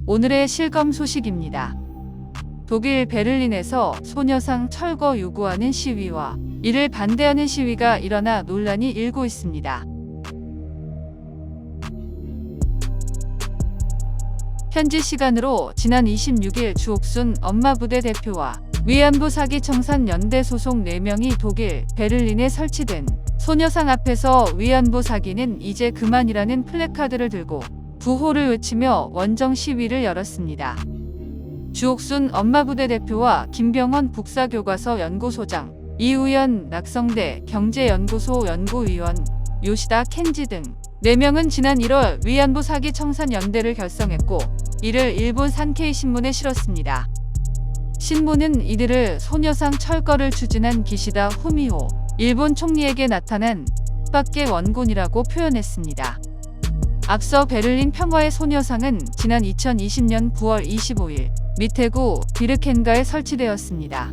오늘의 실검 소식입니다. 독일 베를린에서 소녀상 철거 요구하는 시위와 이를 반대하는 시위가 일어나 논란이 일고 있습니다. 현지 시간으로 지난 26일 주옥순 엄마부대 대표와 위안부 사기 청산 연대 소속 4명이 독일 베를린에 설치된 소녀상 앞에서 위안부 사기는 이제 그만이라는 플래카드를 들고 구호를 외치며 원정 시위를 열었습니다. 주옥순 엄마부대 대표와 김병헌 북사교과서 연구소장, 이우연 낙성대 경제연구소 연구위원, 요시다 켄지 등 4명은 지난 1월 위안부 사기 청산 연대를 결성했고 이를 일본 산케이 신문에 실었습니다. 신문은 이들을 소녀상 철거를 추진한 기시다 후미오 일본 총리에게 나타난 뜻밖의 원군이라고 표현했습니다. 앞서 베를린 평화의 소녀상은 지난 2020년 9월 25일 미테구 비르켄가에 설치되었습니다.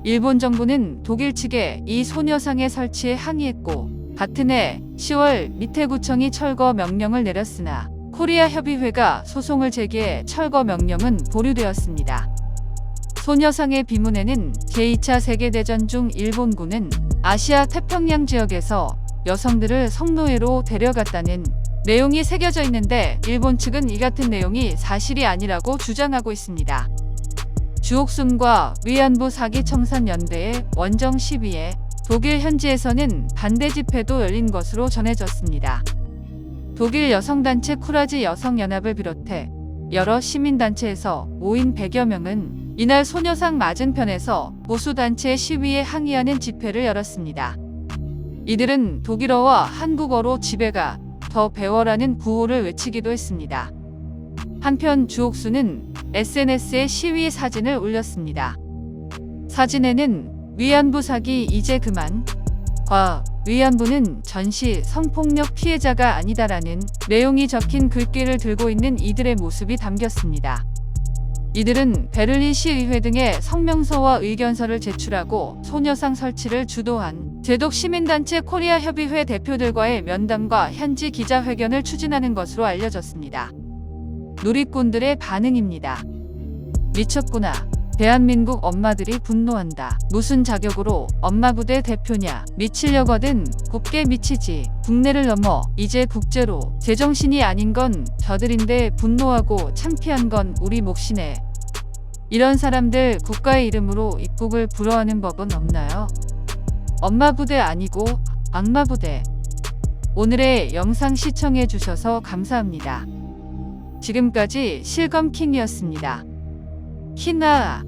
일본 정부는 독일 측에 이 소녀상의 설치에 항의했고 같은 해 10월 미테구청이 철거 명령을 내렸으나 코리아 협의회가 소송을 제기해 철거 명령은 보류되었습니다. 소녀상의 비문에는 제2차 세계대전 중 일본군은 아시아 태평양 지역에서 여성들을 성노예로 데려갔다는 내용이 새겨져 있는데 일본 측은 이 같은 내용이 사실이 아니라고 주장하고 있습니다. 주옥순과 위안부 사기 청산 연대의 원정 시위에 독일 현지에서는 반대 집회도 열린 것으로 전해졌습니다. 독일 여성단체 쿠라지 여성연합을 비롯해 여러 시민단체에서 모인 100여 명은 이날 소녀상 맞은편에서 보수단체의 시위에 항의하는 집회를 열었습니다. 이들은 독일어와 한국어로 집에 가 더 배워라는 구호를 외치기도 했습니다. 한편 주옥순은 SNS에 시위 사진을 올렸습니다. 사진에는 위안부 사기 이제 그만, 위안부는 전시 성폭력 피해자가 아니다라는 내용이 적힌 글귀를 들고 있는 이들의 모습이 담겼습니다. 이들은 베를린 시의회 등에 성명서와 의견서를 제출하고 소녀상 설치를 주도한 제독 시민단체 코리아 협의회 대표들과의 면담과 현지 기자회견을 추진하는 것으로 알려졌습니다. 누리꾼들의 반응입니다. 미쳤구나. 대한민국 엄마들이 분노한다. 무슨 자격으로 엄마부대 대표냐. 미치려거든. 곱게 미치지. 국내를 넘어 이제 국제로. 제정신이 아닌 건 저들인데 분노하고 창피한 건 우리 몫이네. 이런 사람들 국가의 이름으로 입국을 불허하는 법은 없나요? 엄마부대 아니고 악마부대. 오늘의 영상 시청해 주셔서 감사합니다. 지금까지 실검킹이었습니다. 키나